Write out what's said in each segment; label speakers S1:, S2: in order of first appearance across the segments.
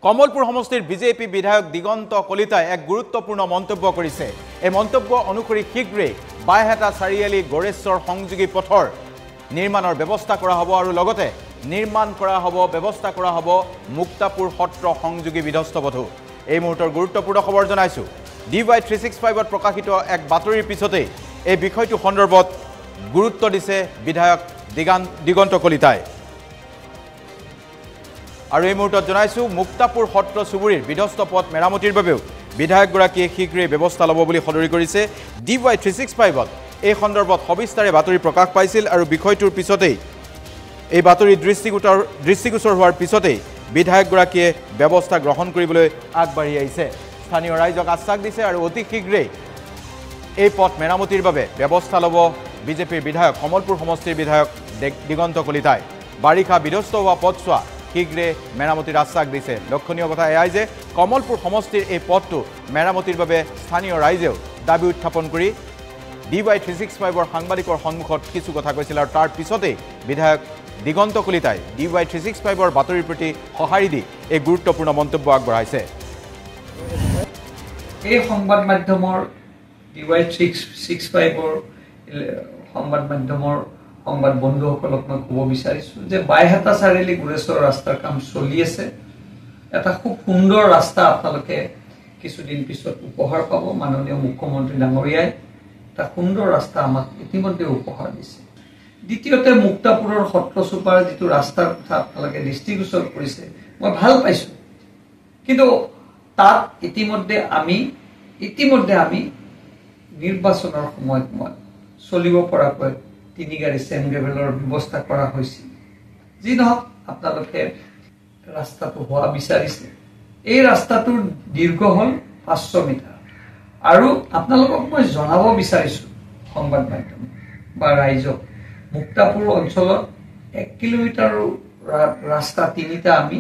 S1: কমলপুৰ সমষ্টিৰ বিজেপি বিধায়ক দিগন্ত কলিতাই এক গুৰুত্বপূৰ্ণ মন্তব্য কৰিছে। এই মন্তব্য অনুসৰি শীঘ্ৰেই বাইহাটা চাৰিআলি গড়েশ্বৰ সংযোগী পথৰ নিৰ্মাণৰ ব্যৱস্থা কৰা হ'ব আৰু লগতে ব্যৱস্থা কৰা হ'ব মুক্তাপুৰ সত্ৰ সংযোগী বিধ্বস্ত পথো। এই মুহূৰ্তৰ গুৰুত্বপূৰ্ণ খবৰ জনাইছো। DY365ত প্ৰকাশিত এক বাতৰিৰ পিছতেই এই বিষয়টো সন্দৰ্ভত গুৰুত্ব দিছে বিধায়ক দিগন্ত কলিতাই। আৰু এই মুহূৰ্তত জনাইছো মুক্তাপুৰ সত্ৰ চুবুৰীৰ বিধ্বস্ত পথ মেৰামতিৰ বাবেও বিধায়কগৰাকীয়ে শীঘ্ৰেই ব্যৱস্থা ল'ব বুলি সদৰি কৰিছে। DY365ত এই সন্দৰ্ভত সবিস্তাৰে বাতৰি প্ৰকাশ পাইছিল আৰু বিষয়টোৰ পিছতেই এই বাতৰি দৃষ্টিগোচৰ হোৱাৰ পিছতেই বিধায়কগৰাকীয়ে ব্যৱস্থা গ্ৰহণ কৰিবলৈ আগবাঢ়ি আহিছে। স্থানীয় ৰাইজক আশ্বাস দিছে আৰু অতি শীঘ্ৰেই এই পথ মেৰামতিৰ বাবে ব্যৱস্থা ল'ব বিজেপিৰ বিধায়ক কমলপুৰ সমষ্টিৰ বিধায়ক দিগন্ত কলিতাই। বাৰিষা বিধ্বস্ত হোৱা পথছোৱা শীঘ্ৰে মেৰামতিৰ আশ্বাস দিছে। লক্ষণীয় কথা এয়াই যে কমলপুৰ সমষ্টিৰ এই পথটো মেৰামতিৰ বাবে স্থানীয় ৰাইজেও দাবী উত্থাপন কৰি DY365ৰ সাংবাদিকৰ সন্মুখত কিছু কথা কৈছিল আৰু তাৰ পিছতেই বিধায়ক দিগন্ত কলিতাই DY365ৰ বাতৰিৰ প্ৰতি সঁহাৰি দি এই গুৰুত্বপূৰ্ণ মন্তব্য আগবঢ়াইছে।
S2: এই সংবাদ মাধ্যমৰ DY365ৰ সংবাদ মাধ্যমৰ সংবাদ বন্ধুসকলক মই ক'ব বিচাৰিছোঁ যে বাইহাটা চাৰিআলি গড়েশ্বৰ ৰাস্তাৰ কাম চলি আছে। এটা খুব সুন্দৰ ৰাস্তা আপোনালোকে কিছুদিন পিছত উপহাৰ পাব। মাননীয় মুখ্যমন্ত্ৰী ডাঙৰীয়াই এটা সুন্দৰ ৰাস্তা আমাক ইতিমধ্যে উপহাৰ দিছে। দ্বিতীয়তে মুক্তাপুৰৰ সত্ৰচুপাৰ যিটো ৰাস্তাৰ কথা আপোনালোকে দৃষ্টিগোচৰ কৰিছে, মই ভাল পাইছোঁ। কিন্তু তাত ইতিমধ্যে আমি নিৰ্বাচনৰ সময়ত চলিব পৰাকৈ 3 গাড়ী চেন গ্ৰেভেলৰ ব্যৱস্থা কৰা হৈছিল। যি নহওক আপোনালোকে ৰাস্তাটো হোৱা বিচাৰিছে। এই ৰাস্তাটোৰ দীৰ্ঘ হ'ল 500 মিটাৰ আৰু আপোনালোকক মই জনাব বিচাৰিছোঁ সংবাদ মাধ্যম বা ৰাইজক, মুক্তাপুৰ অঞ্চলত 1 কিলোমিটাৰৰ ৰাস্তা 3টা আমি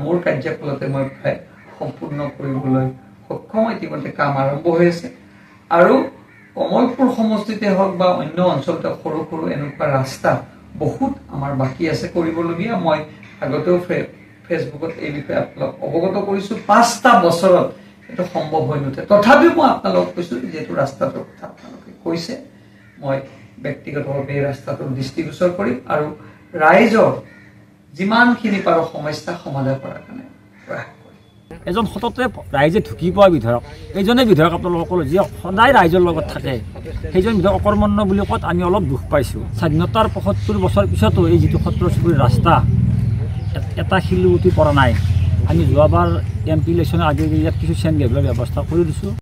S2: মোৰ কাৰ্যকালতে মই প্ৰায় সম্পূৰ্ণ কৰিবলৈ সক্ষম। ইতিমধ্যে কাম আৰম্ভ হৈ আছে আৰু কমলপুৰ সমষ্টিতে হওক বা অন্য অঞ্চলতে সৰু সৰু এনেকুৱা ৰাস্তা বহুত আমাৰ বাকী আছে কৰিবলগীয়া। মই আগতেও ফেচবুকত এই বিষয়ে আপোনালোক অৱগত কৰিছোঁ। 5টা বছৰত এইটো সম্ভৱ হৈ নুঠে। তথাপিও মই আপোনালোকক কৈছোঁ যিহেতু ৰাস্তাটোৰ কথা আপোনালোকে কৈছে, মই ব্যক্তিগতভাৱে এই ৰাস্তাটোৰ দৃষ্টিগোচৰ কৰিম আৰু ৰাইজৰ যিমানখিনি পাৰোঁ সমস্যা সমাধান কৰাৰ কাৰণে প্ৰয়াস কৰিম।
S3: এজন সততে ৰাইজে ঢুকি পোৱা বিধায়ক, এইজনে বিধায়ক আপোনালোকসকলে যি সদায় ৰাইজৰ লগত থাকে, সেইজন বিধায়ক অকৰ্মণ্য বুলি কোৱাত আমি অলপ দুখ পাইছোঁ। স্বাধীনতাৰ 75 বছৰ পিছতো এই যিটো সত্ৰ চুবুৰীৰ ৰাস্তা এটা শিলো উঠি পৰা নাই। আমি যোৱাবাৰ MP ইলেকশ্যনৰ আগে ইয়াত কিছু চেন গ্ৰেভেলৰ ব্যৱস্থা কৰি দিছোঁ।